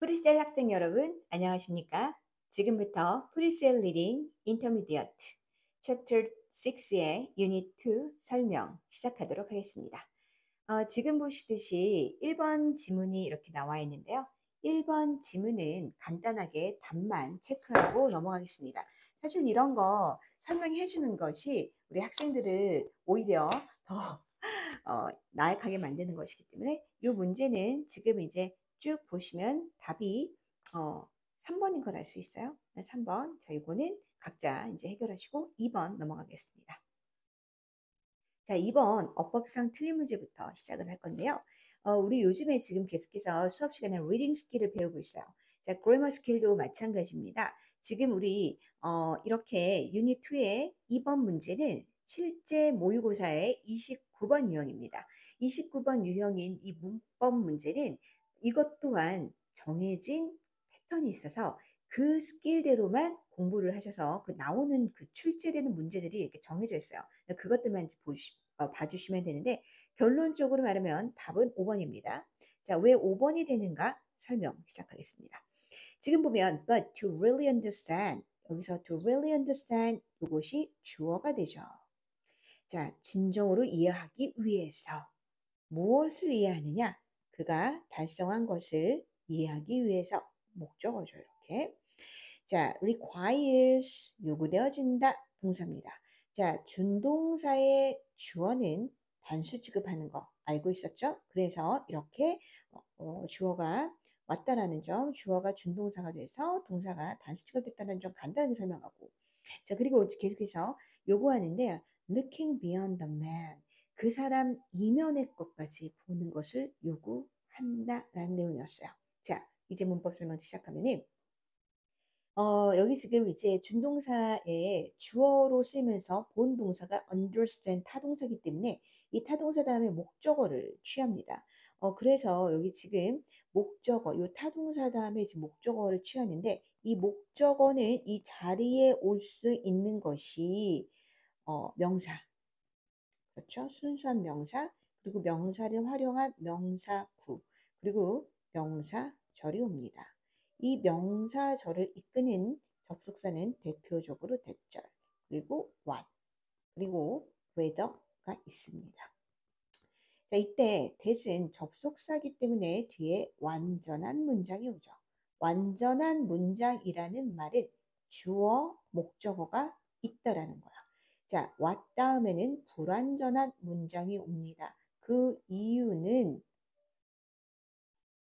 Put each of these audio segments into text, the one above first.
프리셀 학생 여러분, 안녕하십니까? 지금부터 프리셀 리딩 인터미디어트 챕터 6의 유닛 2 설명 시작하도록 하겠습니다. 지금 보시듯이 1번 지문이 이렇게 나와 있는데요. 1번 지문은 간단하게 답만 체크하고 넘어가겠습니다. 사실 이런 거 설명해 주는 것이 우리 학생들을 오히려 더 나약하게 만드는 것이기 때문에 이 문제는 지금 이제 쭉 보시면 답이 3번인 걸 알 수 있어요. 3번. 자, 이거는 각자 이제 해결하시고 2번 넘어가겠습니다. 자, 2번 어법상 틀린 문제부터 시작을 할 건데요. 우리 요즘에 지금 계속해서 수업 시간에 리딩 스킬을 배우고 있어요. 자, 그래머 스킬도 마찬가지입니다. 지금 우리 이렇게 유닛 2의 2번 문제는 실제 모의고사의 29번 유형입니다. 29번 유형인 이 문법 문제는 이것 또한 정해진 패턴이 있어서 그 스킬대로만 공부를 하셔서 그 나오는 그 출제되는 문제들이 이렇게 정해져 있어요. 그것들만 이제 봐주시면 되는데 결론적으로 말하면 답은 5번입니다. 자, 왜 5번이 되는가 설명 시작하겠습니다. 지금 보면 but to really understand 여기서 to really understand 이것이 주어가 되죠. 자, 진정으로 이해하기 위해서 무엇을 이해하느냐? 그가 달성한 것을 이해하기 위해서 목적어죠. 이렇게. 자, requires 요구되어진다 동사입니다. 자, 준동사의 주어는 단수 취급하는 거 알고 있었죠? 그래서 이렇게 주어가 왔다라는 점, 주어가 준동사가 돼서 동사가 단수 취급됐다는 점 간단하게 설명하고 자, 그리고 계속해서 요구하는데 looking beyond the man 그 사람 이면의 것까지 보는 것을 요구한다라는 내용이었어요. 자, 이제 문법 설명 시작하면은 여기 지금 이제 준동사의 주어로 쓰면서 본 동사가 understand 타동사이기 때문에 이 타동사 다음에 목적어를 취합니다. 그래서 여기 지금 목적어, 이 타동사 다음에 지금 목적어를 취하는데 이 목적어는 이 자리에 올 수 있는 것이 명사, 그렇죠? 순수한 명사, 그리고 명사를 활용한 명사구, 그리고 명사절이 옵니다. 이 명사절을 이끄는 접속사는 대표적으로 대절, 그리고 what, 그리고 whether가 있습니다. 자, 이때 that은 접속사이기 때문에 뒤에 완전한 문장이 오죠. 완전한 문장이라는 말은 주어, 목적어가 있다라는 거야. 자, what 다음에는 불완전한 문장이 옵니다. 그 이유는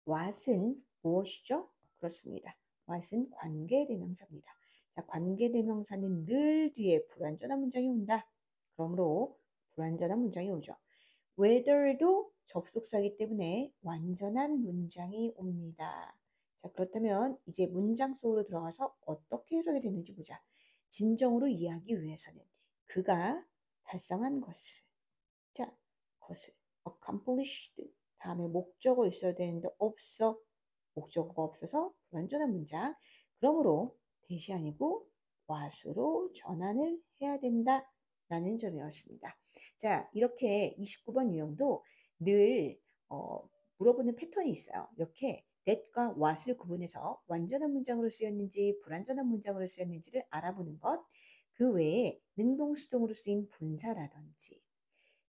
what은 무엇이죠? 그렇습니다. what은 관계대명사입니다. 자, 관계대명사는 늘 뒤에 불완전한 문장이 온다. 그러므로 불완전한 문장이 오죠. whether도 접속사이기 때문에 완전한 문장이 옵니다. 자, 그렇다면 이제 문장 속으로 들어가서 어떻게 해석이 되는지 보자. 진정으로 이해하기 위해서는 그가 달성한 것을 자, 것을 accomplished 다음에 목적어 있어야 되는데 없어. 목적어가 없어서 불완전한 문장. 그러므로 대시 아니고 what으로 전환을 해야 된다라는 점이었습니다. 자, 이렇게 29번 유형도 늘 물어보는 패턴이 있어요. 이렇게 that과 what을 구분해서 완전한 문장으로 쓰였는지 불완전한 문장으로 쓰였는지를 알아보는 것. 그 외에 능동수동으로 쓰인 분사라든지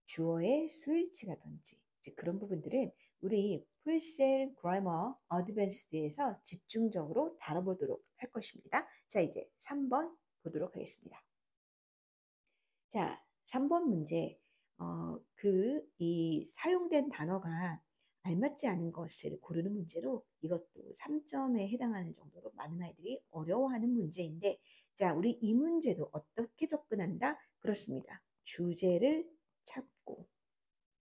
주어의 수일치라든지 이제 그런 부분들은 우리 프리셀 그래머 어드밴스드에서 집중적으로 다뤄보도록 할 것입니다. 자, 이제 3번 보도록 하겠습니다. 자, 3번 문제. 이 사용된 단어가 알맞지 않은 것을 고르는 문제로 이것도 3점에 해당하는 정도로 많은 아이들이 어려워하는 문제인데, 자, 우리 이 문제도 어떻게 접근한다? 그렇습니다. 주제를 찾고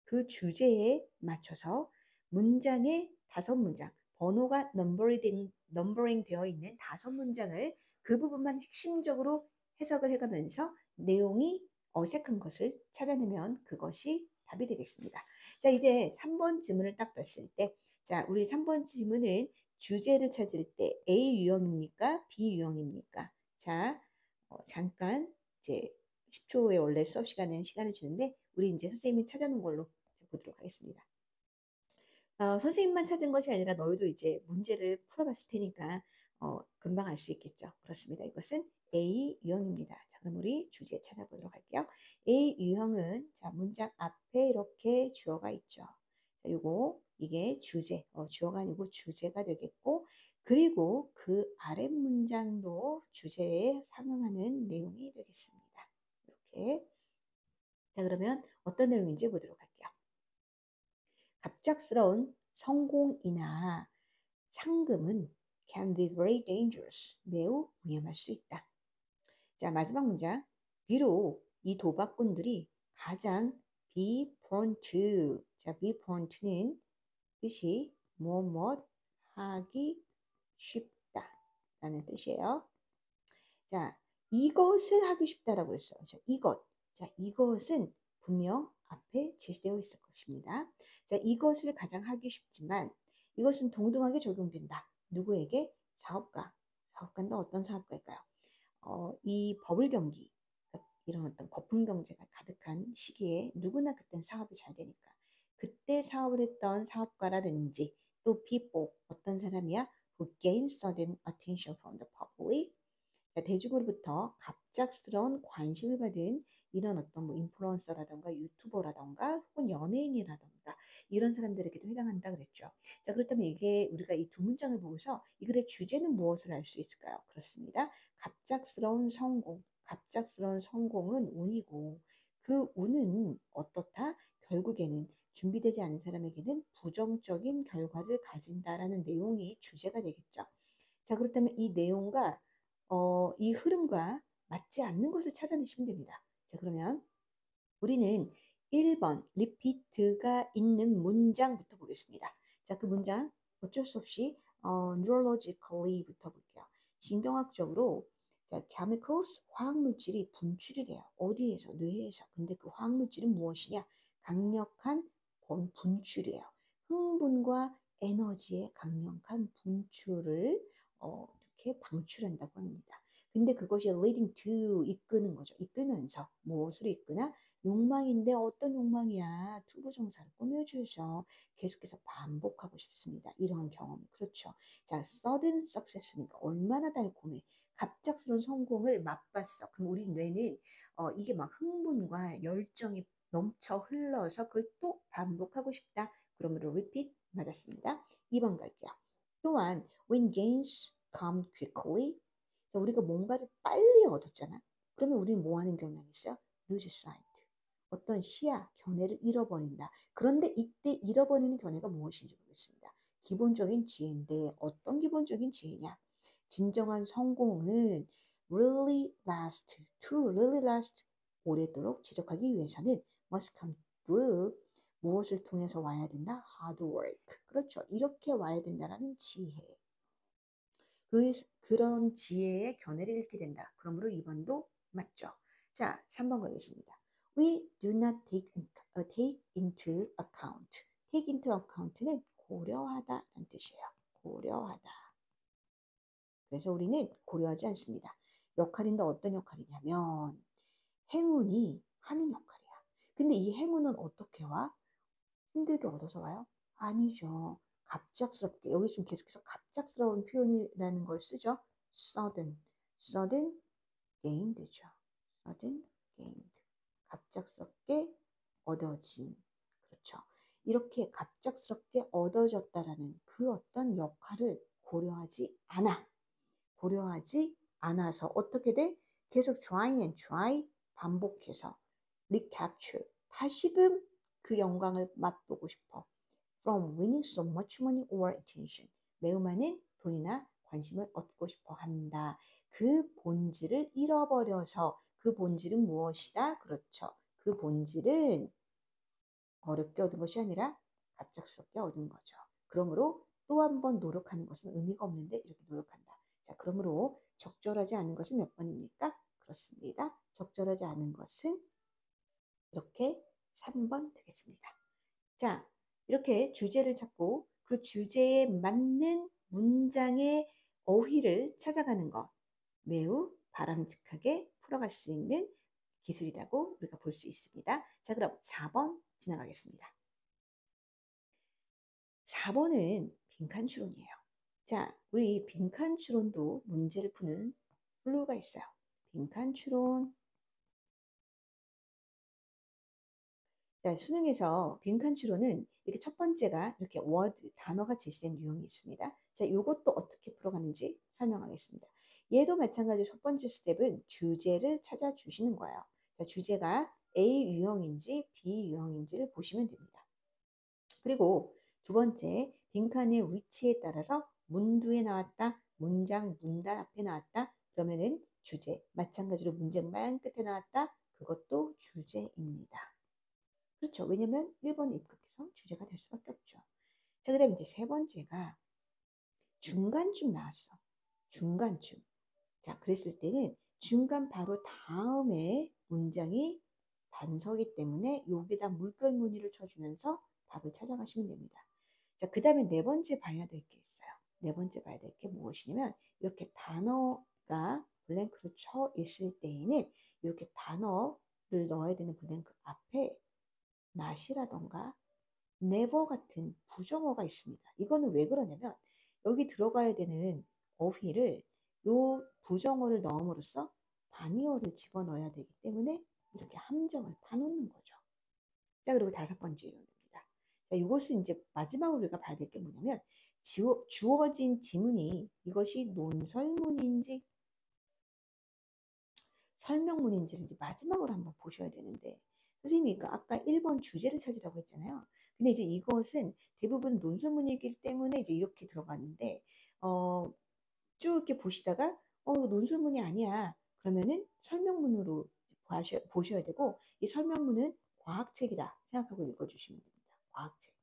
그 주제에 맞춰서 문장의 5문장, 번호가 넘버링 되어 있는 5문장을 그 부분만 핵심적으로 해석을 해가면서 내용이 어색한 것을 찾아내면 그것이 답이 되겠습니다. 자, 이제 3번 지문을 딱 봤을 때, 자, 우리 3번 지문은 주제를 찾을 때 A 유형입니까? B 유형입니까? 자, 잠깐 이제 10초의 원래 수업 시간은 시간을 주는데 우리 이제 선생님이 찾아놓은 걸로 보도록 하겠습니다. 선생님만 찾은 것이 아니라 너희도 이제 문제를 풀어봤을 테니까 금방 알 수 있겠죠. 그렇습니다. 이것은 A 유형입니다. 자, 그럼 우리 주제 찾아보도록 할게요. A 유형은 자, 문장 앞에 이렇게 주어가 있죠. 자, 이게 주제, 주어가 아니고 주제가 되겠고, 그리고 그 아래 문장도 주제에 상응하는 내용이 되겠습니다. 이렇게. 자, 그러면 어떤 내용인지 보도록 할게요. 갑작스러운 성공이나 상금은 can be very dangerous. 매우 위험할 수 있다. 자, 마지막 문장. 비록 이 도박꾼들이 가장 be prone to. 자, be prone to는 뜻이 뭐뭐 하기 쉽다 라는 뜻이에요. 자, 이것을 하기 쉽다라고 했어요. 자, 이것은 분명 앞에 제시되어 있을 것입니다. 자, 이것을 가장 하기 쉽지만 이것은 동등하게 적용된다. 누구에게? 사업가. 사업가는 어떤 사업가일까요? 이 버블 경기, 이런 어떤 거품 경제가 가득한 시기에 누구나 그땐 사업이 잘 되니까. 그때 사업을 했던 사업가라든지 또 people, 어떤 사람이야? Who gain sudden attention from the public. 대중으로부터 갑작스러운 관심을 받은 이런 어떤 뭐 인플루언서라던가 유튜버라던가 혹은 연예인이라던가 이런 사람들에게도 해당한다 그랬죠. 자, 그렇다면 이게 우리가 이 두 문장을 보고서 이 글의 주제는 무엇을 알 수 있을까요? 그렇습니다. 갑작스러운 성공. 갑작스러운 성공은 운이고 그 운은 어떻다? 결국에는 준비되지 않은 사람에게는 부정적인 결과를 가진다라는 내용이 주제가 되겠죠. 자, 그렇다면 이 내용과 이 흐름과 맞지 않는 것을 찾아내시면 됩니다. 자, 그러면 우리는 1번 repeat가 있는 문장부터 보겠습니다. 자, 그 문장 어쩔 수 없이 neurologically부터 볼게요. 신경학적으로 자, chemicals 화학물질이 분출이 돼요. 어디에서? 뇌에서. 근데 그 화학물질은 무엇이냐? 강력한 분출이에요. 흥분과 에너지의 강력한 분출을 이렇게 방출한다고 합니다. 근데 그것이 leading to 이끄는 거죠. 이끌면서 무엇으로 이끄나? 욕망인데 어떤 욕망이야? 투부정사를 꾸며주죠. 계속해서 반복하고 싶습니다. 이러한 경험. 그렇죠. 자, sudden success니까 얼마나 달콤해. 갑작스러운 성공을 맛봤어. 그럼 우리 뇌는 이게 막 흥분과 열정이 넘쳐 흘러서 그걸 또 반복하고 싶다. 그러므로 repeat 맞았습니다. 2번 갈게요. 또한 when gains come quickly. 자, 우리가 뭔가를 빨리 얻었잖아. 그러면 우리는 뭐 하는 경향이 있어요? lose sight. 어떤 시야, 견해를 잃어버린다. 그런데 이때 잃어버리는 견해가 무엇인지 보겠습니다. 기본적인 지혜인데 어떤 기본적인 지혜냐? 진정한 성공은 really last, 오래도록 지속하기 위해서는 must come through, 무엇을 통해서 와야 된다? hard work. 그렇죠. 이렇게 와야 된다라는 지혜. 그런 지혜의 견해를 잃게 된다. 그러므로 2번도 맞죠. 자, 3번 가겠습니다. We do not take into account. take into account는 고려하다라는 뜻이에요. 고려하다. 그래서 우리는 고려하지 않습니다. 역할인데 어떤 역할이냐면 행운이 하는 역할이야. 근데 이 행운은 어떻게 와? 힘들게 얻어서 와요? 아니죠. 갑작스럽게. 여기 지금 계속해서 갑작스러운 표현이라는 걸 쓰죠. sudden gained죠. sudden gained. 갑작스럽게 얻어진. 그렇죠. 이렇게 갑작스럽게 얻어졌다라는 그 어떤 역할을 고려하지 않아서 어떻게 돼? 계속 try and try 반복해서 recapture 다시금 그 영광을 맛보고 싶어. From winning so much money or attention. 매우 많은 돈이나 관심을 얻고 싶어 한다. 그 본질을 잃어버려서 그 본질은 무엇이다? 그렇죠. 그 본질은 어렵게 얻은 것이 아니라 갑작스럽게 얻은 거죠. 그러므로 또 한 번 노력하는 것은 의미가 없는데 이렇게 노력한다. 자, 그러므로 적절하지 않은 것은 몇 번입니까? 그렇습니다. 적절하지 않은 것은 이렇게 3번 되겠습니다. 자, 이렇게 주제를 찾고 그 주제에 맞는 문장의 어휘를 찾아가는 것 매우 바람직하게 풀어갈 수 있는 기술이라고 우리가 볼 수 있습니다. 자, 그럼 4번 지나가겠습니다. 4번은 빈칸 추론이에요. 자, 우리 빈칸 추론도 문제를 푸는 플루가 있어요. 빈칸 추론. 자, 수능에서 빈칸 추론은 이렇게 첫 번째가 이렇게 워드, 단어가 제시된 유형이 있습니다. 자, 이것도 어떻게 풀어가는지 설명하겠습니다. 얘도 마찬가지로 첫 번째 스텝은 주제를 찾아주시는 거예요. 자, 주제가 A 유형인지 B 유형인지를 보시면 됩니다. 그리고 두 번째, 빈칸의 위치에 따라서 문두에 나왔다, 문장, 문단 앞에 나왔다. 그러면은 주제, 마찬가지로 문장 맨 끝에 나왔다. 그것도 주제입니다. 그렇죠. 왜냐면 1번에 입각해서 주제가 될 수밖에 없죠. 자, 그 다음에 이제 세 번째가 중간쯤 나왔어. 중간쯤. 자, 그랬을 때는 중간 바로 다음에 문장이 단서이기 때문에 여기다 물결 무늬를 쳐주면서 답을 찾아가시면 됩니다. 자, 그 다음에 네 번째 봐야 될 게 있어요. 네 번째 봐야 될 게 무엇이냐면 이렇게 단어가 블랭크로 쳐 있을 때에는 이렇게 단어를 넣어야 되는 블랭크 앞에 not이라던가 never 같은 부정어가 있습니다. 이거는 왜 그러냐면 여기 들어가야 되는 어휘를 요 부정어를 넣음으로써 반의어를 집어넣어야 되기 때문에 이렇게 함정을 파놓는 거죠. 자, 그리고 다섯 번째 요입니다. 자, 이것은 이제 마지막으로 우리가 봐야 될 게 뭐냐면 주어진 지문이 이것이 논설문인지 설명문인지를 이제 마지막으로 한번 보셔야 되는데 선생님이 아까 1번 주제를 찾으라고 했잖아요. 근데 이제 이것은 대부분 논설문이기 때문에 이제 이렇게 들어가는데 쭉 이렇게 보시다가 논술문이 아니야. 그러면은 설명문으로 보셔야 되고 이 설명문은 과학책이다 생각하고 읽어주시면 됩니다. 과학책.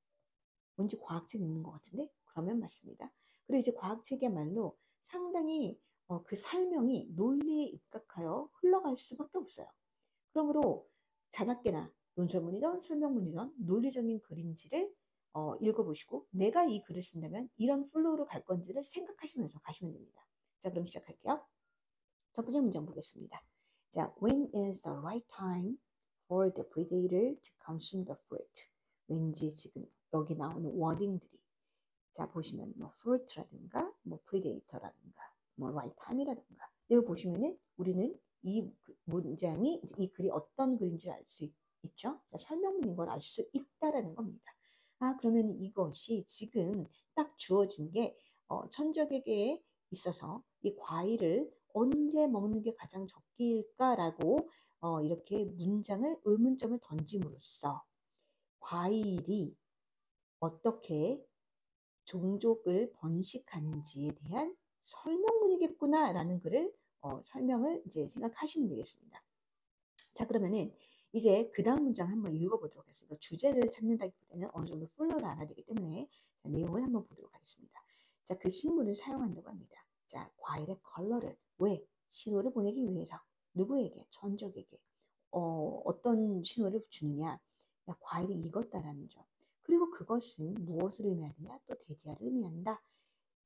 뭔지 과학책 읽는 것 같은데? 그러면 맞습니다. 그리고 이제 과학책이야말로 상당히 그 설명이 논리에 입각하여 흘러갈 수밖에 없어요. 그러므로 자나깨나 논설문이든 설명문이든 논리적인 글인지를 읽어보시고 내가 이 글을 쓴다면 이런 플로우로 갈 건지를 생각하시면서 가시면 됩니다. 자, 그럼 시작할게요. 첫 번째 문장 보겠습니다. 자, when is the right time for the predator to consume the fruit? 왠지 지금 여기 나오는 워딩들이 자 보시면 뭐 fruit라든가 뭐 predator라든가 뭐 right time이라든가 이거 보시면은 우리는 이 문장이 이 글이 어떤 글인 줄 알 수 있죠. 자, 설명문인 걸 알 수 있다라는 겁니다. 아, 그러면 이것이 지금 딱 주어진 게 천적에게 있어서 이 과일을 언제 먹는 게 가장 적기일까라고 이렇게 문장을 의문점을 던짐으로써 과일이 어떻게 종족을 번식하는지에 대한 설명문이겠구나라는 글을 설명을 이제 생각하시면 되겠습니다. 자, 그러면은 이제 그 다음 문장 한번 읽어보도록 하겠습니다. 주제를 찾는다기보다는 어느 정도 플로우를 알아야 되기 때문에 자, 내용을 한번 보도록 하겠습니다. 자, 그 식물을 사용한다고 합니다. 자, 과일의 컬러를 왜? 신호를 보내기 위해서 누구에게? 천적에게 어떤 신호를 주느냐? 야, 과일이 익었다라는 점. 그리고 그것은 무엇을 의미하느냐? 또 대디아를 의미한다.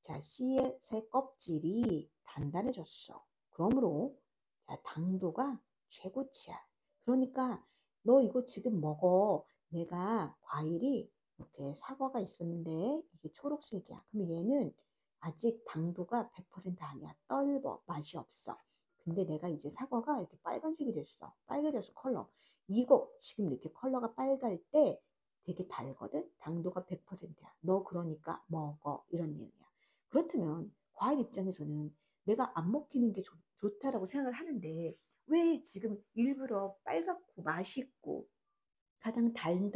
자, 씨앗의 껍질이 단단해졌어. 그러므로 자, 당도가 최고치야. 그러니까 너 이거 지금 먹어. 내가 과일이 이렇게 사과가 있었는데 이게 초록색이야. 그럼 얘는 아직 당도가 100% 아니야. 떫어. 맛이 없어. 근데 내가 이제 사과가 이렇게 빨간색이 됐어. 빨개져서 컬러. 이거 지금 이렇게 컬러가 빨갈 때 되게 달거든. 당도가 100%야. 너 그러니까 먹어. 이런 내용이야. 그렇다면 과일 입장에서는 내가 안 먹히는 게 좋다라고 생각을 하는데 왜 지금 일부러 빨갛고 맛있고 가장 달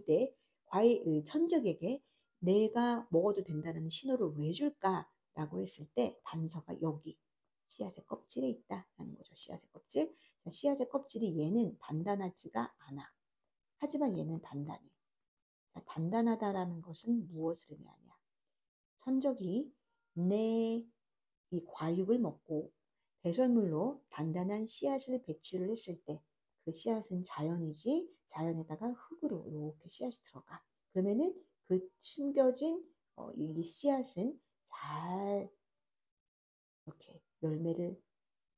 때 과일 천적에게 내가 먹어도 된다는 신호를 왜 줄까라고 했을 때 단서가 여기 씨앗의 껍질에 있다라는 거죠. 씨앗의 껍질. 자, 씨앗의 껍질이 얘는 단단하지가 않아. 하지만 얘는 단단해. 자, 단단하다라는 것은 무엇을 의미하냐? 천적이 내 이 과육을 먹고 배설물로 단단한 씨앗을 배출을 했을 때 그 씨앗은 자연이지 자연에다가 흙으로 이렇게 씨앗이 들어가. 그러면은 그 숨겨진 이 씨앗은 잘 이렇게 열매를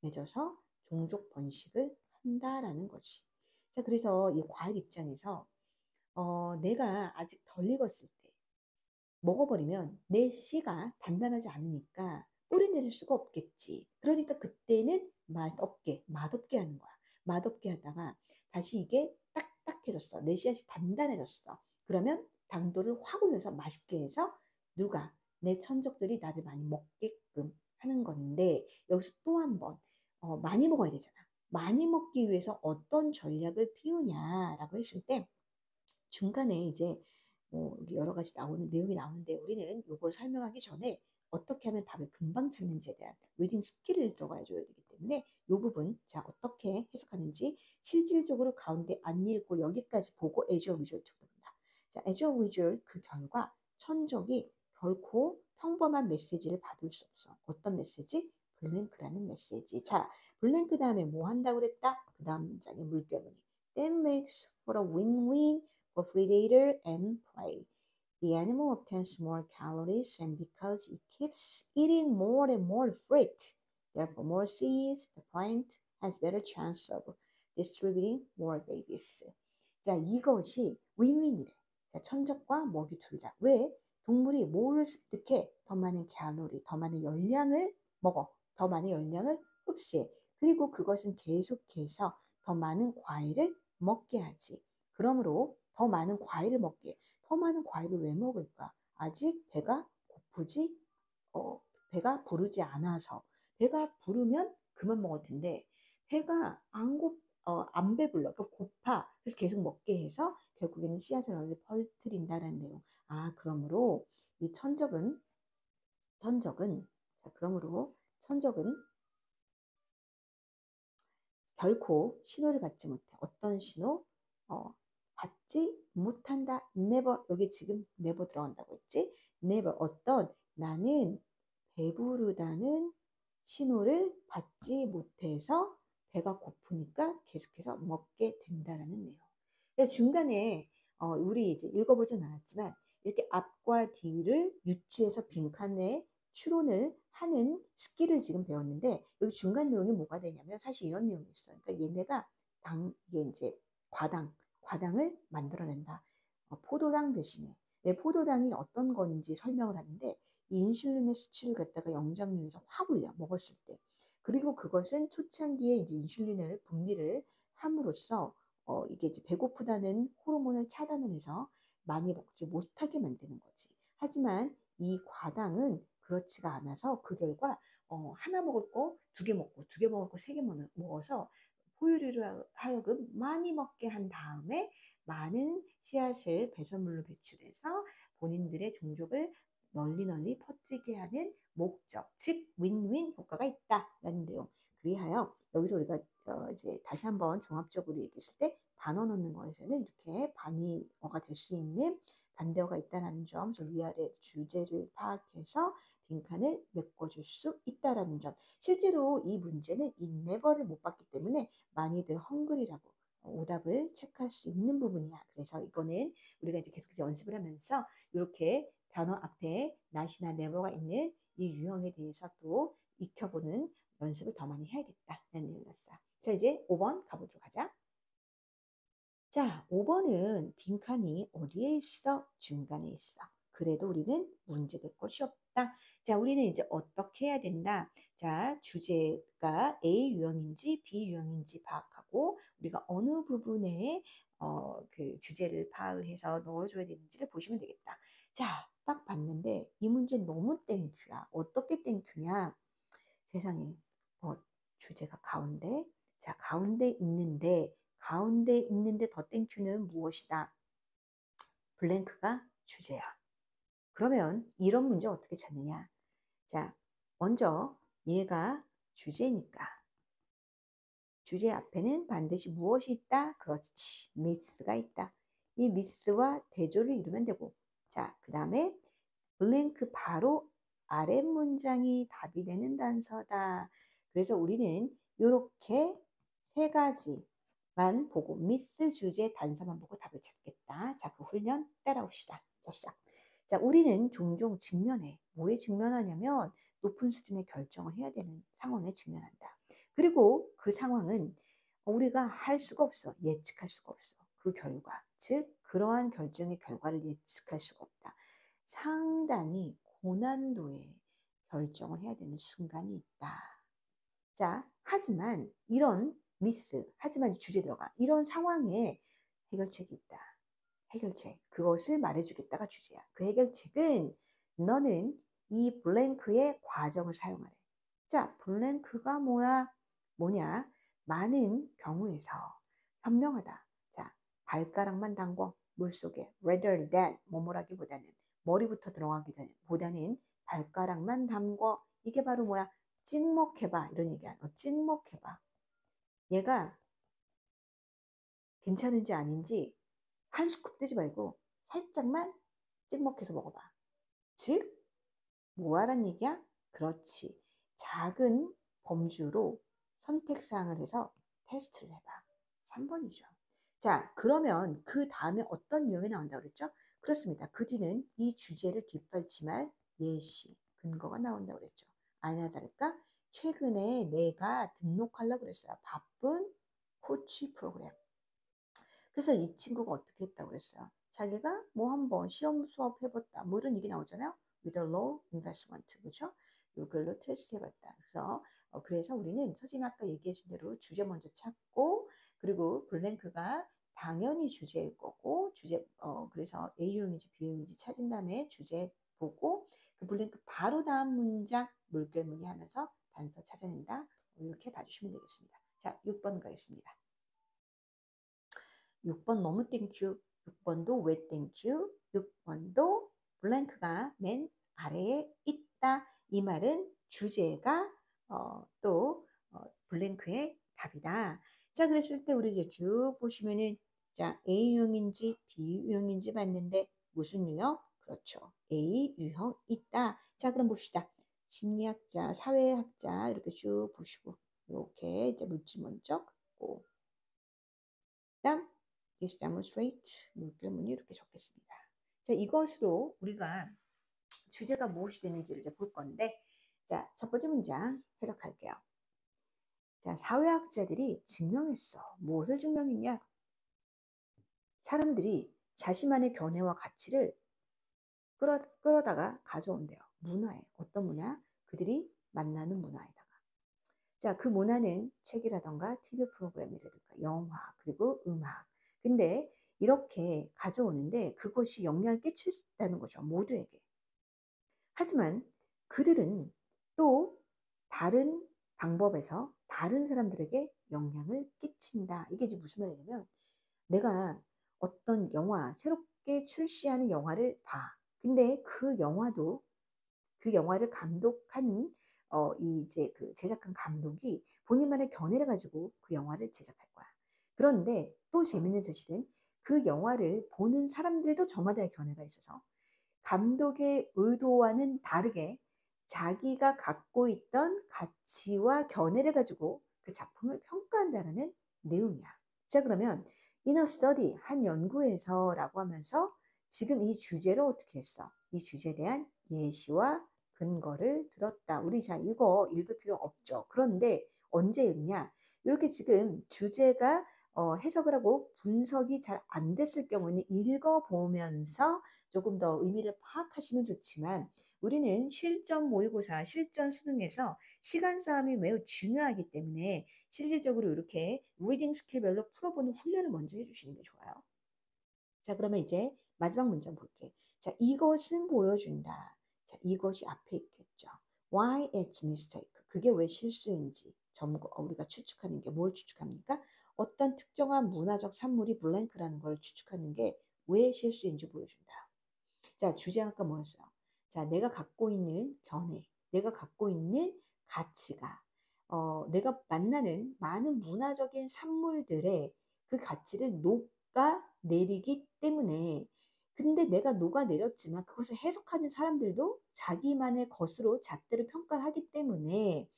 맺어서 종족 번식을 한다라는 거지. 자, 그래서 이 과일 입장에서 내가 아직 덜 익었을 때 먹어버리면 내 씨가 단단하지 않으니까 뿌리 내릴 수가 없겠지. 그러니까 그때는 맛없게 하는 거야. 맛없게 하다가 다시 이게 딱딱해졌어. 내 씨앗이 단단해졌어. 그러면 당도를 확 올려서 맛있게 해서 누가 내 천적들이 나를 많이 먹게끔 하는 건데 여기서 또 한 번 많이 먹어야 되잖아. 많이 먹기 위해서 어떤 전략을 피우냐라고 했을 때 중간에 이제 뭐 여러 가지 나오는 내용이 나오는데 우리는 이걸 설명하기 전에 어떻게 하면 답을 금방 찾는지에 대한 리딩 스킬을 들어가 줘야 되기 때문에 이 부분 자 어떻게 해석하는지 실질적으로 가운데 안 읽고 여기까지 보고 as usual 들어본다. 자 as usual 그 결과 천적이 결코 평범한 메시지를 받을 수 없어. 어떤 메시지? 블랭크라는 메시지. 자 블랭크 다음에 뭐 한다고 그랬다? 그 다음 문장의 물결문이 That makes for a win-win for predator and prey. The animal obtains more calories and because it keeps eating more and more fruit, therefore more seeds, the plant has better chance of distributing more babies. 자, 이것이 윈윈이래. 자, 천적과 먹이 둘 다. 왜? 동물이 뭐를 습득해? 더 많은 칼로리, 더 많은 열량을 먹어. 더 많은 열량을 흡수해. 그리고 그것은 계속해서 더 많은 과일을 먹게 하지. 그러므로 더 많은 과일을 먹게. 더 많은 과일을 왜 먹을까? 아직 배가 고프지, 배가 부르지 않아서. 배가 부르면 그만 먹을 텐데, 배가 안 배불러. 그러니까 고파. 그래서 계속 먹게 해서 결국에는 씨앗을 널리 퍼뜨린다는 내용. 아, 그러므로 이 자, 그러므로 천적은 결코 신호를 받지 못해. 어떤 신호? 받지 못한다. never. 여기 지금 never 들어간다고 했지? never. 어떤 나는 배부르다는 신호를 받지 못해서 배가 고프니까 계속해서 먹게 된다라는 내용. 그래서 중간에 우리 이제 읽어보진 않았지만 이렇게 앞과 뒤를 유추해서 빈칸에 추론을 하는 스킬을 지금 배웠는데 여기 중간 내용이 뭐가 되냐면 사실 이런 내용이 있어요. 그러니까 얘네가 이게 이제 과당을 만들어낸다. 포도당 대신에 포도당이 어떤 건지 설명을 하는데 이 인슐린의 수치를 갖다가 영장류에서 확 올려 먹었을 때 그리고 그것은 초창기에 이제 인슐린을 분비를 함으로써 이게 이제 배고프다는 호르몬을 차단을 해서 많이 먹지 못하게 만드는 거지. 하지만 이 과당은 그렇지가 않아서 그 결과 하나 먹을 거 두 개 먹고 두 개 먹을 거 세 개 먹어서 포유류를 하여금 많이 먹게 한 다음에 많은 씨앗을 배설물로 배출해서 본인들의 종족을 널리 퍼뜨리게 하는 목적, 즉 윈윈 효과가 있다라는 내용. 그리하여 여기서 우리가 이제 다시 한번 종합적으로 얘기했을 때 단어 넣는 것에서는 이렇게 반의어가 될 수 있는 반대어가 있다는 점, 저 위아래 주제를 파악해서 빈칸을 메꿔줄 수 있다라는 점. 실제로 이 문제는 이 never를 못 봤기 때문에 많이들 헝그리라고 오답을 체크할 수 있는 부분이야. 그래서 이거는 우리가 이제 계속해서 연습을 하면서 이렇게 단어 앞에 not이나 never가 있는 이 유형에 대해서 또 익혀보는 연습을 더 많이 해야겠다라는 얘기였어. 자, 이제 5번 가보도록 하자. 자, 5번은 빈칸이 어디에 있어? 중간에 있어. 그래도 우리는 문제될 것이 없다. 자, 우리는 이제 어떻게 해야 된다? 자, 주제가 A 유형인지 B 유형인지 파악하고 우리가 어느 부분에 그 주제를 파악을 해서 넣어줘야 되는지를 보시면 되겠다. 자, 딱 봤는데 이 문제 너무 땡큐야. 어떻게 땡큐냐? 세상에, 주제가 가운데. 자, 가운데 있는데 더 땡큐는 무엇이다? 블랭크가 주제야. 그러면 이런 문제 어떻게 찾느냐? 자, 먼저 얘가 주제니까 주제 앞에는 반드시 무엇이 있다? 그렇지. 미스가 있다. 이 미스와 대조를 이루면 되고 자, 그 다음에 블랭크 바로 아랫 문장이 답이 되는 단서다. 그래서 우리는 이렇게 세 가지만 보고 미스 주제 단서만 보고 답을 찾겠다. 자, 그 훈련 따라옵시다. 자, 시작. 자, 우리는 종종 직면해. 뭐에 직면하냐면 높은 수준의 결정을 해야 되는 상황에 직면한다. 그리고 그 상황은 우리가 할 수가 없어. 예측할 수가 없어. 그 결과, 즉 그러한 결정의 결과를 예측할 수가 없다. 상당히 고난도의 결정을 해야 되는 순간이 있다. 자, 하지만 이런 하지만 주제 들어가. 이런 상황에 해결책이 있다. 해결책. 그것을 말해주겠다가 주제야. 그 해결책은 너는 이 블랭크의 과정을 사용하래. 자, 블랭크가 뭐냐? 많은 경우에서 현명하다. 자, 발가락만 담궈 물속에 rather than 뭐뭐라기보다는 머리부터 들어가기보다는 발가락만 담궈. 이게 바로 뭐야? 찍먹해봐 이런 얘기야. 찍먹해봐. 얘가 괜찮은지 아닌지 한 스쿱 떼지 말고 살짝만 찍먹해서 먹어봐. 즉 뭐하란 얘기야? 그렇지. 작은 범주로 선택사항을 해서 테스트를 해봐. 3번이죠. 자, 그러면 그 다음에 어떤 유형이 나온다고 그랬죠? 그렇습니다. 그 뒤는 이 주제를 뒷받침할 예시, 근거가 나온다고 그랬죠. 아니나 다를까? 최근에 내가 등록하려고 그랬어요. 바쁜 코치 프로그램. 그래서 이 친구가 어떻게 했다고 그랬어요? 자기가 뭐 한번 시험 수업 해봤다. 뭐 이런 얘기 나오잖아요. with a low investment. 그죠? 이걸로 테스트 해봤다. 그래서 우리는 선생님 아까 얘기해 준 대로 주제 먼저 찾고, 그리고 블랭크가 당연히 주제일 거고, 그래서 A유형인지 B유형인지 찾은 다음에 주제 보고, 그 블랭크 바로 다음 문장 물결무늬 하면서 단서 찾아낸다. 이렇게 봐주시면 되겠습니다. 자, 6번 가겠습니다. 6번 너무 땡큐. 6번도 왜 땡큐. 6번도 블랭크가 맨 아래에 있다. 이 말은 주제가 또 블랭크의 답이다. 자, 그랬을 때 우리 이제 쭉 보시면은 자, A유형인지 B유형인지 봤는데 무슨 유형? 그렇죠. A유형 있다. 자, 그럼 봅시다. 심리학자, 사회학자 이렇게 쭉 보시고 이렇게 이제 물질 먼저 긋고 그다음 this demonstrate 물결무늬 이렇게 적겠습니다. 자, 이것으로 우리가 주제가 무엇이 되는지를 이제 볼 건데, 자, 첫 번째 문장 해석할게요. 자, 사회학자들이 증명했어. 무엇을 증명했냐? 사람들이 자신만의 견해와 가치를 끌어다가 가져온대요. 문화에. 어떤 문화? 그들이 만나는 문화에다가. 자, 그 문화는 책이라던가 TV 프로그램이라든가 영화, 그리고 음악. 근데 이렇게 가져오는데 그것이 영향을 끼칠 수 있다는 거죠. 모두에게. 하지만 그들은 또 다른 방법에서 다른 사람들에게 영향을 끼친다. 이게 이제 무슨 말이냐면 내가 어떤 영화, 새롭게 출시하는 영화를 봐. 근데 그 영화를 감독한 이제 그 제작한 감독이 본인만의 견해를 가지고 그 영화를 제작할 거야. 그런데 또 재밌는 사실은 그 영화를 보는 사람들도 저마다의 견해가 있어서 감독의 의도와는 다르게 자기가 갖고 있던 가치와 견해를 가지고 그 작품을 평가한다는 내용이야. 자, 그러면 in a study, 한 연구에서라고 하면서 지금 이 주제를 어떻게 했어? 이 주제에 대한 예시와 근거를 들었다. 우리 자 이거 읽을 필요 없죠. 그런데 언제 읽냐? 이렇게 지금 주제가 해석을 하고 분석이 잘 안 됐을 경우는 읽어보면서 조금 더 의미를 파악하시면 좋지만 우리는 실전 모의고사, 실전 수능에서 시간 싸움이 매우 중요하기 때문에 실질적으로 이렇게 리딩 스킬별로 풀어보는 훈련을 먼저 해주시는 게 좋아요. 자, 그러면 이제 마지막 문장 볼게. 자, 이것은 보여준다. 자, 이것이 앞에 있겠죠. Why it's mistake. 그게 왜 실수인지 우리가 추측하는 게 뭘 추측합니까? 어떤 특정한 문화적 산물이 블랭크라는 걸 추측하는 게 왜 실수인지 보여준다. 자, 주제가 아까 뭐였어요? 자, 내가 갖고 있는 견해, 내가 갖고 있는 가치가, 내가 만나는 많은 문화적인 산물들의 그 가치를 녹아내리기 때문에, 근데 내가 녹아내렸지만 그것을 해석하는 사람들도 자기만의 것으로 잣대를 평가를 하기 때문에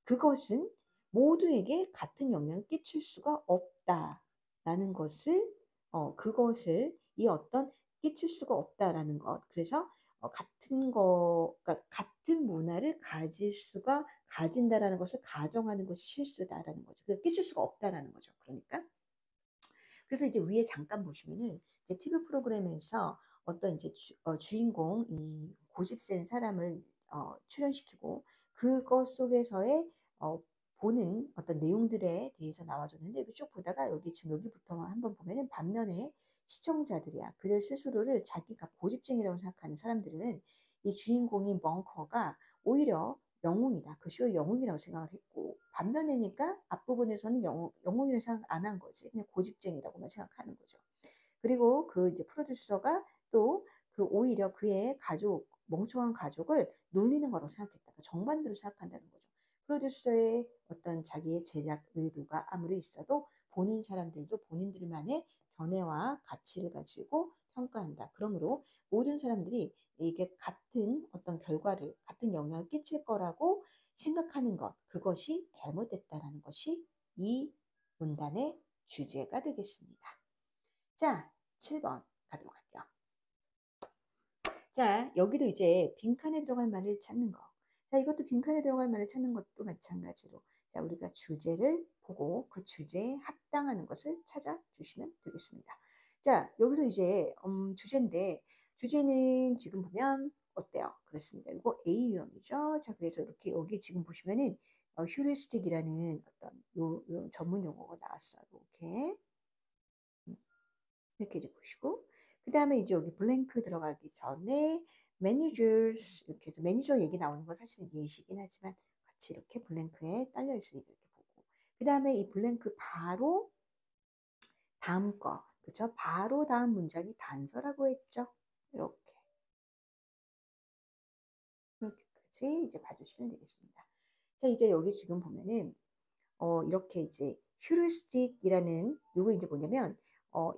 그것은 모두에게 같은 영향을 끼칠 수가 없다라는 것을, 이 어떤 끼칠 수가 없다라는 것. 그래서 그러니까 같은 문화를 가진다라는 것을 가정하는 것이 실수다라는 거죠. 그래서 끼칠 수가 없다라는 거죠. 그러니까. 그래서 이제 위에 잠깐 보시면은 이제 TV 프로그램에서 어떤 이제 주인공 이 고집센 사람을 출연시키고 그것 속에서의 보는 어떤 내용들에 대해서 나와줬는데 여기 쭉 보다가 여기 지금 여기부터 한번 보면은 반면에 시청자들이야. 그들 스스로를 자기가 고집쟁이라고 생각하는 사람들은 이 주인공인 벙커가 오히려 영웅이다. 그 쇼의 영웅이라고 생각을 했고 반면에니까 앞부분에서는 영웅이라고 생각 안 한 거지. 그냥 고집쟁이라고만 생각하는 거죠. 그리고 그 이제 프로듀서가 또 그 오히려 그의 가족, 멍청한 가족을 놀리는 거라고 생각했다. 그러니까 정반대로 생각한다는 거죠. 프로듀서의 어떤 자기의 제작 의도가 아무리 있어도 보는 사람들도 본인들만의 견해와 가치를 가지고 평가한다. 그러므로 모든 사람들이 이게 같은 어떤 결과를, 같은 영향을 끼칠 거라고 생각하는 것, 그것이 잘못됐다라는 것이 이 문단의 주제가 되겠습니다. 자, 7번 가도록 할게요. 자, 여기도 이제 빈칸에 들어갈 말을 찾는 거. 자, 이것도 빈칸에 들어갈 말을 찾는 것도 마찬가지로. 자, 우리가 주제를 보고 그 주제에 합당하는 것을 찾아주시면 되겠습니다. 자, 여기서 이제 주제인데 주제는 지금 보면 어때요? 그렇습니다. 이거 A 유형이죠. 자, 그래서 이렇게 여기 지금 보시면은 휴리스틱이라는 어떤 요 전문 용어가 나왔어요. 이렇게. 이렇게 이제 보시고 그 다음에 이제 여기 블랭크 들어가기 전에 매니저스 이렇게 해서 매니저 얘기 나오는 건 사실 예시긴 하지만 같이 이렇게 블랭크에 딸려 있으니까 이렇게 보고 그 다음에 이 블랭크 바로 다음 거 그쵸? 바로 다음 문장이 단서라고 했죠. 이렇게까지 이제 봐주시면 되겠습니다. 자 이제 여기 지금 보면은 이렇게 이제 휴리스틱이라는 요거 이제 뭐냐면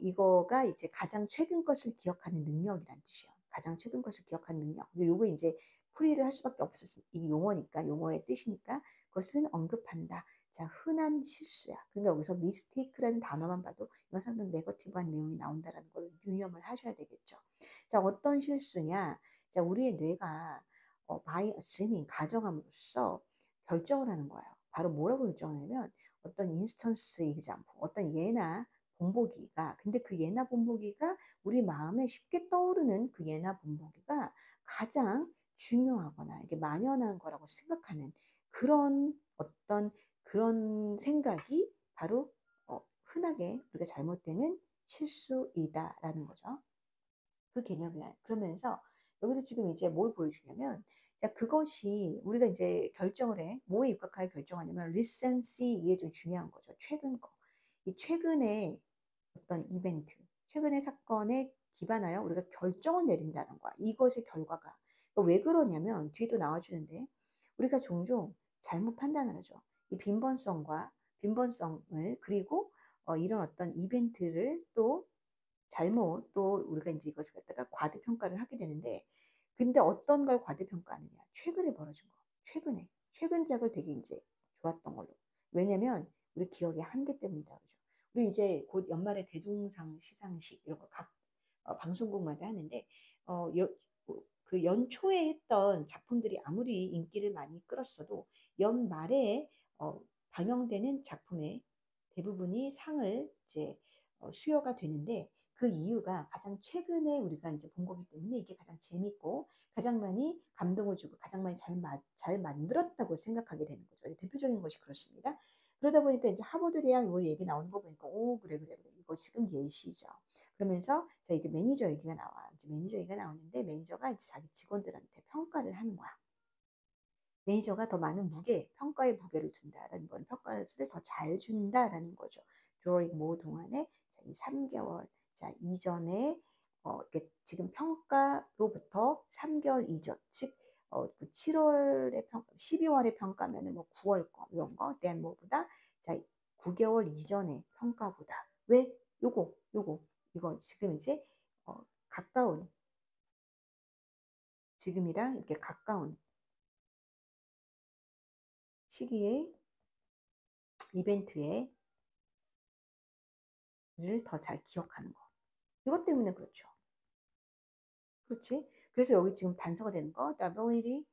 이거가 이제 가장 최근 것을 기억하는 능력이란 뜻이에요. 가장 최근 것을 기억하는 능력. 그리고 요거 이제 풀이를 할 수밖에 없었어. 이 용어니까 용어의 뜻이니까 그것은 언급한다. 자, 흔한 실수야. 그러니까 여기서 미스테이크라는 단어만 봐도 이건 상당히 네거티브한 내용이 나온다라는 걸 유념을 하셔야 되겠죠. 자, 어떤 실수냐? 자, 우리의 뇌가 by assuming 가정함으로써 결정을 하는 거예요. 바로 뭐라고 결정하냐면 어떤 인스턴스 example, 어떤 예나 본보기가 근데 그 예나 본보기가 우리 마음에 쉽게 떠오르는 그 예나 본보기가 가장 중요하거나 이게 만연한 거라고 생각하는 그런 어떤 그런 생각이 바로 흔하게 우리가 잘못되는 실수이다라는 거죠. 그 개념이야. 그러면서 여기서 지금 이제 뭘 보여주냐면 자, 그것이 우리가 이제 결정을 해. 뭐에 입각하여 결정하냐면 리센시 이게 좀 중요한 거죠. 최근 거. 이 최근에 어떤 이벤트, 최근의 사건에 기반하여 우리가 결정을 내린다는 거야. 이것의 결과가. 그러니까 왜 그러냐면 뒤에도 나와주는데 우리가 종종 잘못 판단을 하죠. 이 빈번성을 그리고 이런 어떤 이벤트를 또 잘못 또 우리가 이제 이것을 갖다가 과대평가를 하게 되는데 근데 어떤 걸 과대평가하느냐 최근에 벌어진 거 최근작을 되게 이제 좋았던 걸로 왜냐면 우리 기억의 한계 때문이다 그죠 우리 이제 곧 연말에 대종상 시상식 이런 거 각 방송국마다 하는데 어, 여, 그 연초에 했던 작품들이 아무리 인기를 많이 끌었어도 연말에 방영되는 작품의 대부분이 상을 이제 수여가 되는데 그 이유가 가장 최근에 우리가 이제 본 거기 때문에 이게 가장 재밌고 가장 많이 감동을 주고 가장 많이 잘 만들었다고 생각하게 되는 거죠. 대표적인 것이 그렇습니다. 그러다 보니까 이제 하버드 대학 이 얘기 나오는 거 보니까 오 그래 이거 지금 예시죠. 그러면서 자 이제 매니저 얘기가 나와. 이제 매니저 얘기가 나오는데 매니저가 이제 자기 직원들한테 평가를 하는 거야. 매니저가 더 많은 평가의 무게를 둔다라는 건 평가를 더 잘 준다라는 거죠. during 모 동안에 자, 이 3개월 자 이전에 지금 평가로부터 3개월 이전 즉 7월에 12월에 평가면은 뭐 9월 거 이런 거 대한 뭐보다 자 9개월 이전의 평가보다 왜 요거 이거 지금 이제 가까운 지금이랑 이렇게 가까운 시기에 이벤트에 를 더 잘 기억하는 거. 이것 때문에 그렇죠. 그렇지? 그래서 여기 지금 단서가 되는 거. The ability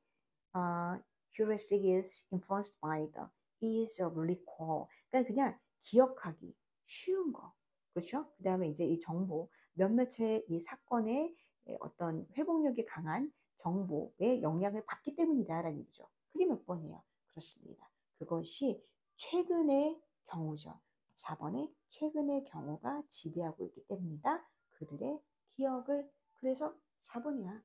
heuristic is influenced by the ease of recall. 그러니까 그냥 기억하기 쉬운 거. 그렇죠? 그 다음에 이제 이 정보 몇몇의 이 사건의 어떤 회복력이 강한 정보의 영향을 받기 때문이다라는 얘기죠. 그게 몇 번이에요? 그렇습니다. 그것이 최근의 경우죠. 4번의 최근의 경우가 지배하고 있기 때문이다. 그들의 기억을. 그래서 4번이야.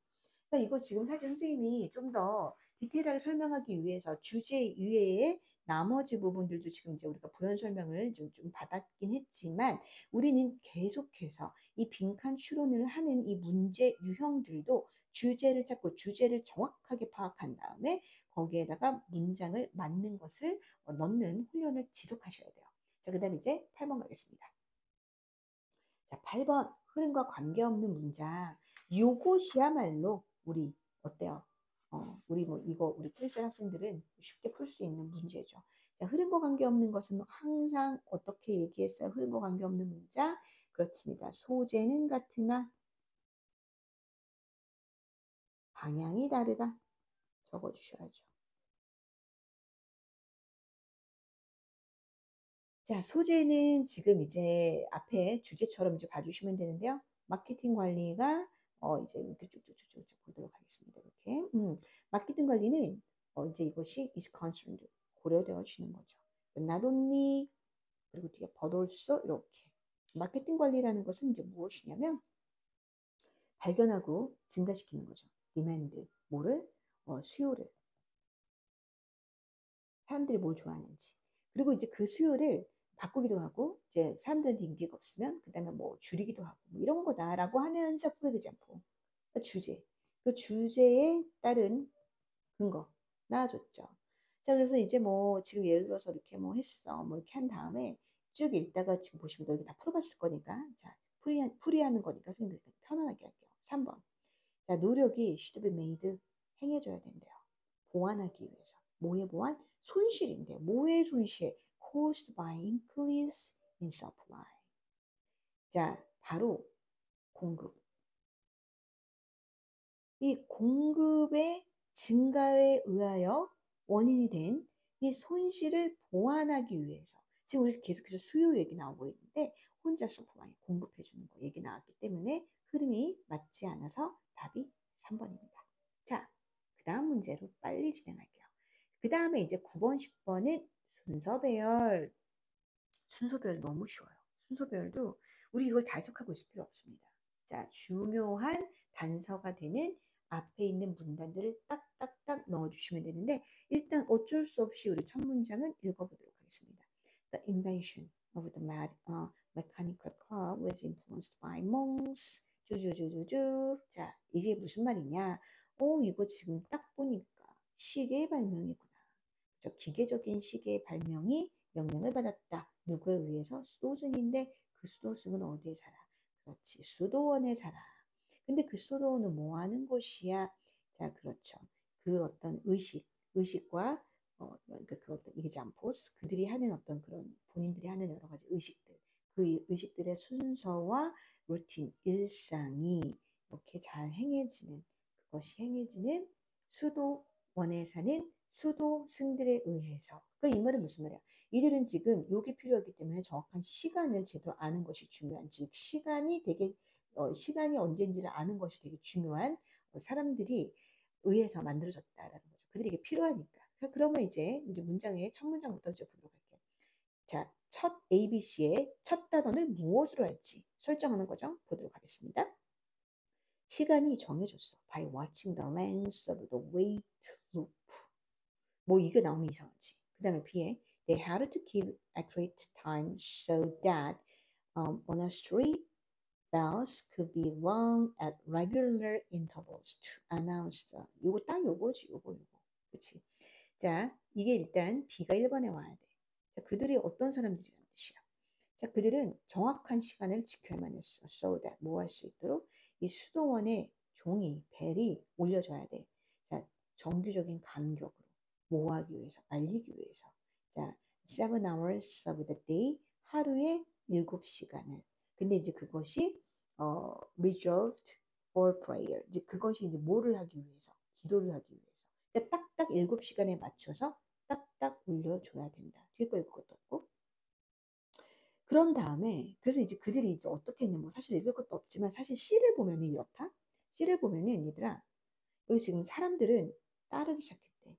그러니까 이거 지금 사실 선생님이 좀 더 디테일하게 설명하기 위해서 주제 이외에 나머지 부분들도 지금 이제 우리가 부연 설명을 좀 받았긴 했지만 우리는 계속해서 이 빈칸 추론을 하는 이 문제 유형들도 주제를 찾고 주제를 정확하게 파악한 다음에 거기에다가 문장을 맞는 것을 넣는 훈련을 지속하셔야 돼요. 자, 그 다음에 이제 8번 가겠습니다. 자, 8번 흐름과 관계없는 문장. 요것이야말로 우리 어때요? 우리 뭐 이거 우리 프리셀 학생들은 쉽게 풀 수 있는 문제죠. 자, 흐름과 관계없는 것은 항상 어떻게 얘기했어요? 흐름과 관계없는 문장. 그렇습니다. 소재는 같으나 방향이 다르다. 적어 주셔야죠. 자, 소재는 지금 이제 앞에 주제처럼 이제 봐주시면 되는데요. 마케팅 관리가 이제 이렇게 쭉쭉쭉쭉 보도록 하겠습니다. 이렇게 마케팅 관리는 이제 이것이 is concerned 고려되어지는 거죠. not only 그리고 뒤에 but also 이렇게 마케팅 관리라는 것은 이제 무엇이냐면 발견하고 증가시키는 거죠. demand 뭐를 수요를 사람들이 뭘 좋아하는지. 그리고 이제 그 수요를 바꾸기도 하고, 이제 사람들한테 인기가 없으면, 그 다음에 뭐 줄이기도 하고, 뭐 이런 거다라고 하면서 후회되지 않고. 그 주제. 그 주제에 따른 근거. 나와줬죠. 자, 그래서 이제 뭐, 지금 예를 들어서 이렇게 뭐 했어. 뭐 이렇게 한 다음에 쭉 읽다가 지금 보시면 여기 다 풀어봤을 거니까. 자, 풀이하는 거니까 선생님 편안하게 할게요. 3번. 자, 노력이 should be made 행해져야 된대요. 보완하기 위해서. 뭐의 보완? 손실인데 뭐의 손실? caused by increase in supply. 자, 바로 공급. 이 공급의 증가에 의하여 원인이 된 이 손실을 보완하기 위해서 지금 우리 계속해서 수요 얘기 나오고 있는데 혼자 서플라이 공급해 주는 거 얘기 나왔기 때문에 흐름이 맞지 않아서 답이 3번입니다. 자, 그 다음 문제로 빨리 진행할게요. 그 다음에 이제 9번, 10번은 순서 배열. 순서별 너무 쉬워요. 순서별도 우리 이걸 다 해석하고 있을 필요 없습니다. 자, 중요한 단서가 되는 앞에 있는 문단들을 딱딱딱 넣어주시면 되는데 일단 어쩔 수 없이 우리 첫 문장은 읽어보도록 하겠습니다. The invention of the mechanical clock was influenced by monks. 쭈쭈쭈쭈쭈. 자, 이게 무슨 말이냐? 이거 지금 딱 보니까 시계의 발명이구나. 저 기계적인 시계의 발명이 영향을 받았다. 누구에 의해서? 수도승인데 그 수도승은 어디에 살아? 그렇지. 수도원에 살아. 근데 그 수도원은 뭐 하는 곳이야? 자, 그렇죠. 그 어떤 의식과 그러니까 그 어떤 examples, 그들이 하는 어떤 그런 본인들이 하는 여러 가지 의식들, 그 의식들의 순서와 루틴, 일상이 이렇게 잘 행해지는 그것이 행해지는 수도원에 사는 수도승들에 의해서. 그 이 말은 무슨 말이야? 이들은 지금 요게 필요하기 때문에 정확한 시간을 제대로 아는 것이 중요한, 즉 시간이 되게 시간이 언제인지를 아는 것이 되게 중요한 사람들이 의해서 만들어졌다라는 거죠. 그들이 이게 필요하니까. 그러면 이제 문장의 첫 문장부터 이제 보도록 할게요. 자, 첫 ABC의 첫 단원을 무엇으로 할지 설정하는 거죠. 보도록 하겠습니다. 시간이 정해졌어. By watching the length of the wait loop. 뭐 이게 나오면 이상하지. 그 다음에 B에 they had to keep accurate time so that monastery bells could be rung at regular intervals to announce the 요거 딱 요거지 요거. 그치? 자, 이게 일단 B가 1번에 와야 돼. 자, 그들이 어떤 사람들이라는 뜻이야. 자, 그들은 정확한 시간을 지켜야만 했어. So that 뭐 할 수 있도록 이 수도원에 종이, 벨이 올려줘야 돼. 자, 정규적인 간격으로 뭐 하기 위해서, 알리기 위해서. 자, 7 hours of the day 하루에 7시간을. 근데 이제 그것이 reserved for prayer. 이제 그것이 이제 뭐를 하기 위해서, 기도를 하기 위해서. 그러니까 딱딱 7시간에 맞춰서 딱딱 올려줘야 된다. 뒤에 거 읽을 것도 없고. 그런 다음에 그래서 이제 그들이 이제 어떻게 했냐면 뭐 사실 읽을 것도 없지만 사실 C를 보면은 이렇다. C를 보면은 얘들아, 여기 지금 사람들은 따르기 시작했대.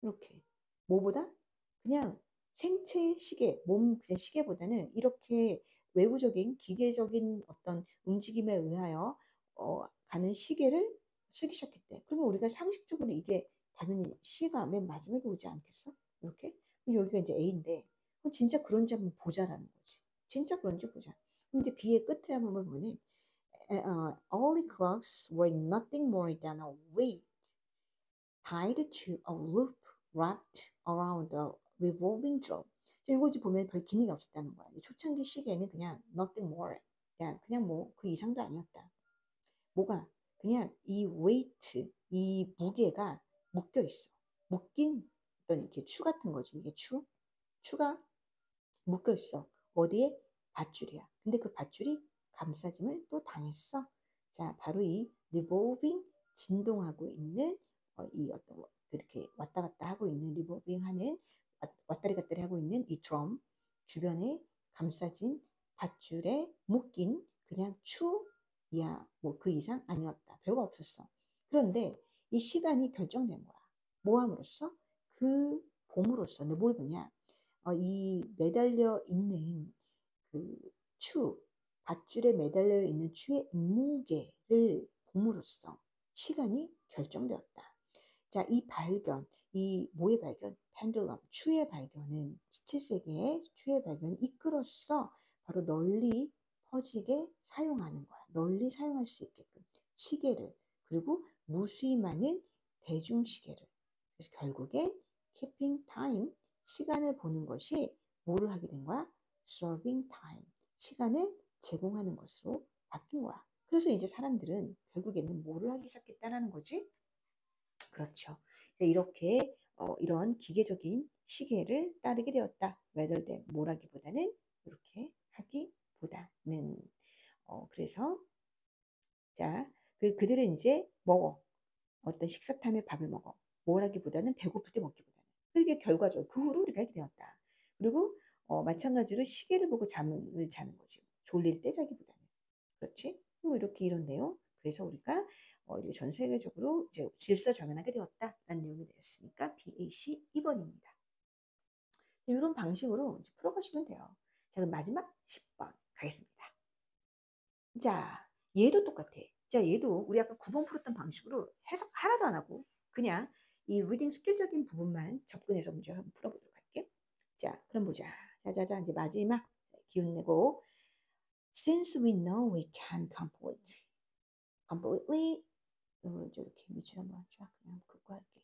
이렇게. 뭐보다? 그냥 생체 시계, 몸 그냥 시계보다는 이렇게 외부적인 기계적인 어떤 움직임에 의하여 가는 시계를 쓰기 시작했대. 그러면 우리가 상식적으로 이게 당연히 C가 맨 마지막에 오지 않겠어? 이렇게? 그럼 여기가 이제 A인데, 그럼 진짜 그런지 한번 보자라는 거지. 진짜 그런지 보자. 근데 B의 끝에 한번 보면, all the clocks were nothing more than a weight tied to a loop wrapped around a revolving drum. 이거 이제 보면 별 기능이 없었다는 거야. 초창기 시계는 그냥 nothing more. 그냥 뭐 그 이상도 아니었다. 뭐가? 그냥 이 weight, 이 무게가 묶여 있어. 묶인 어떤 이렇게 추 같은 거지. 이게 추가 묶여 있어. 어디에? 밧줄이야. 근데 그 밧줄이 감싸짐을 또 당했어. 자, 바로 이 리볼빙 진동하고 있는 이 어떤 이렇게 왔다 갔다 하고 있는 리볼빙 하는 왔다리 갔다리 하고 있는 이 드럼 주변에 감싸진 밧줄에 묶인 그냥 추야 뭐 그 이상 아니었다. 별거 없었어. 그런데 이 시간이 결정된 거야. 뭐 함으로써? 그 봄으로써. 근데 뭘 보냐? 이 매달려 있는 그 추, 밧줄에 매달려 있는 추의 무게를 봄으로써 시간이 결정되었다. 자, 이 발견, 이 뭐의 발견? 펜듈럼, 추의 발견은 17세기의 추의 발견을 이끌어서 바로 널리 퍼지게 사용하는 거야. 널리 사용할 수 있게끔 시계를 그리고 무수히 많은 대중시계를. 그래서 결국엔 keeping time, 시간을 보는 것이 뭐를 하게 된 거야? serving time, 시간을 제공하는 것으로 바뀐 거야. 그래서 이제 사람들은 결국에는 뭐를 하기 시작했다라는 거지? 그렇죠. 이제 이렇게 이런 기계적인 시계를 따르게 되었다. rather than 뭐라기보다는 이렇게 하기보다는 그래서 자 그들은 이제 먹어. 어떤 식사타임에 밥을 먹어. 뭐라기보다는 배고플 때 먹기보다는. 그게 결과죠. 그 후로 우리가 하게 되었다. 그리고 마찬가지로 시계를 보고 잠을 자는 거죠. 졸릴 때 자기보다는. 그렇지? 뭐 이렇게 이런 내용. 그래서 우리가 이제 전 세계적으로 이제 질서 정연하게 되었다라는 내용이 되었으니까 BAC 2번입니다. 이런 방식으로 이제 풀어가시면 돼요. 자, 그럼 마지막 10번 가겠습니다. 자, 얘도 똑같아. 자, 얘도 우리 아까 9번 풀었던 방식으로 해석 하나도 안 하고 그냥 이 리딩 스킬적인 부분만 접근해서 문제 한번 풀어보도록 할게. 자, 그럼 보자. 자자자, 이제 마지막 기운 내고 Since we know we can completely 이렇게 밑줄 한번 쫙 그냥 긋고 할게.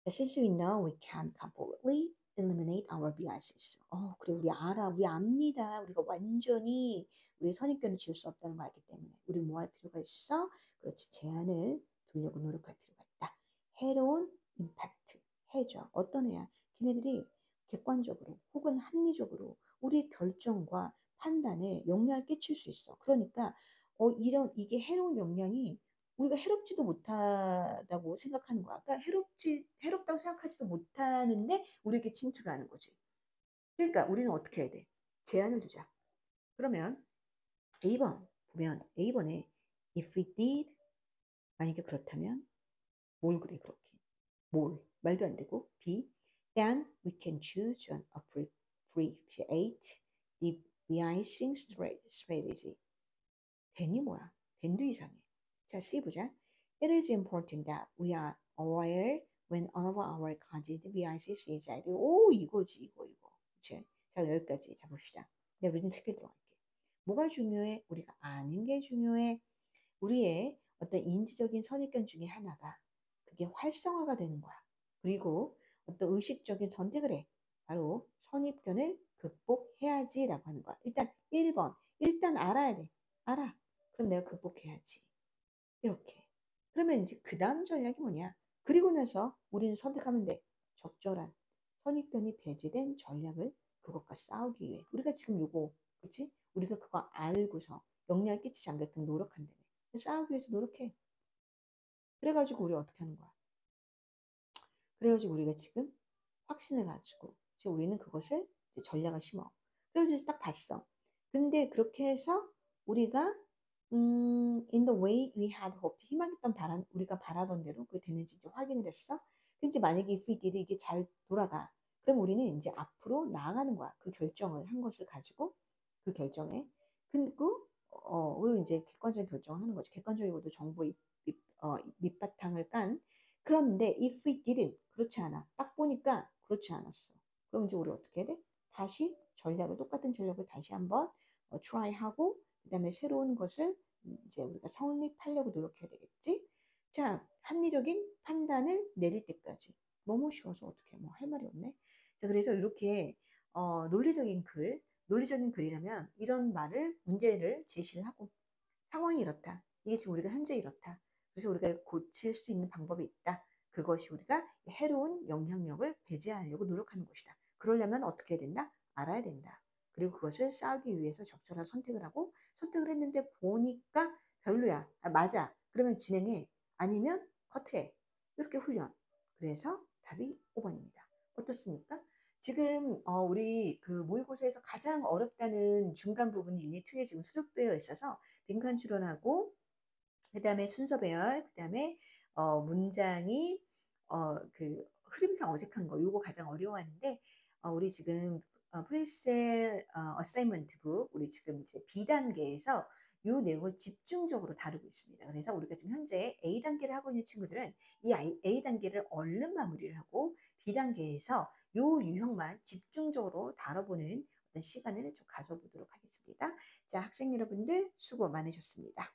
Since we know we can completely eliminate our biases. 그래 우리 알아, 우리 압니다. 우리가 완전히 우리 선입견을 지울 수 없다는 걸 알기 때문에 우리 뭐 할 필요가 있어? 그렇지, 제한을 두려고 노력할 필요가 있다. 해로운 임팩트, 해줘. 어떤 애야? 걔네들이 객관적으로 혹은 합리적으로 우리의 결정과 판단에 영향을 끼칠 수 있어. 그러니까 이게 해로운 영향이 우리가 해롭지도 못하다고 생각하는 거야. 그러니까 해롭다고 생각하지도 못하는데 우리에게 침투를 하는 거지. 그러니까 우리는 어떻게 해야 돼? 제한을 두자. 그러면 A번 보면 A번에 if we did 만약에 그렇다면 뭘 그래 그렇게 뭘 말도 안 되고 B then we can choose an appropriate devising strategy. then이 뭐야? then도 이상해. 자, C 보자. It is important that we are aware when one of our candidate biases is at 오 이거지 이거. 그치? 자, 여기까지 잡읍시다. 내가 리딩 스킬 들어갈게. 뭐가 중요해? 우리가 아는 게 중요해. 우리의 어떤 인지적인 선입견 중에 하나가 그게 활성화가 되는 거야. 그리고 어떤 의식적인 선택을 해. 바로 선입견을 극복해야지라고 하는 거야. 일단 1번. 일단 알아야 돼. 알아. 그럼 내가 극복해야지. 이렇게. 그러면 이제 그 다음 전략이 뭐냐? 그리고 나서 우리는 선택하면 돼. 적절한 선입견이 배제된 전략을 그것과 싸우기 위해. 우리가 지금 요거, 그치? 우리가 그거 알고서 영향을 끼치지 않게끔 노력한다며. 싸우기 위해서 노력해. 그래가지고 우리 어떻게 하는 거야? 그래가지고 우리가 지금 확신을 가지고 이제 우리는 그것을 이제 전략을 심어. 그래서 이제 딱 봤어. 근데 그렇게 해서 우리가 In the way we had hoped. 희망했던 우리가 바라던 대로 그게 됐는지 이제 확인을 했어. 근데 만약에 if we did 이게 잘 돌아가. 그럼 우리는 이제 앞으로 나아가는 거야. 그 결정을 한 것을 가지고 그 결정에. 그리고 우리 이제 객관적인 결정을 하는 거죠. 객관적이고도 정보 밑바탕을 깐. 그런데 if we didn't 그렇지 않아. 딱 보니까 그렇지 않았어. 그럼 이제 우리 어떻게 해야 돼? 다시 똑같은 전략을 다시 한번 try 하고 그다음에 새로운 것을 이제 우리가 성립하려고 노력해야 되겠지. 자, 합리적인 판단을 내릴 때까지 너무 쉬워서 어떻게 뭐 할 말이 없네. 자, 그래서 이렇게 논리적인 글이라면 이런 문제를 제시를 하고 상황이 이렇다. 이게 지금 우리가 현재 이렇다. 그래서 우리가 고칠 수 있는 방법이 있다. 그것이 우리가 해로운 영향력을 배제하려고 노력하는 것이다. 그러려면 어떻게 해야 된다? 알아야 된다. 그리고 그것을 쌓기 위해서 적절한 선택을 하고 선택을 했는데 보니까 별로야. 아, 맞아. 그러면 진행해. 아니면 커트해. 이렇게 훈련. 그래서 답이 5번입니다. 어떻습니까? 지금 우리 그 모의고사에서 가장 어렵다는 중간 부분이 유닛 2에 지금 수록되어 있어서 빈칸 추론하고 그다음에 순서 배열, 그다음에 문장이 그 흐름상 어색한 거 요거 가장 어려워하는데 우리 지금 프리셀 어사이먼트 북 우리 지금 이제 B 단계에서 이 내용을 집중적으로 다루고 있습니다. 그래서 우리가 지금 현재 A 단계를 하고 있는 친구들은 이 A 단계를 얼른 마무리를 하고 B 단계에서 요 유형만 집중적으로 다뤄보는 어떤 시간을 좀 가져보도록 하겠습니다. 자, 학생 여러분들 수고 많으셨습니다.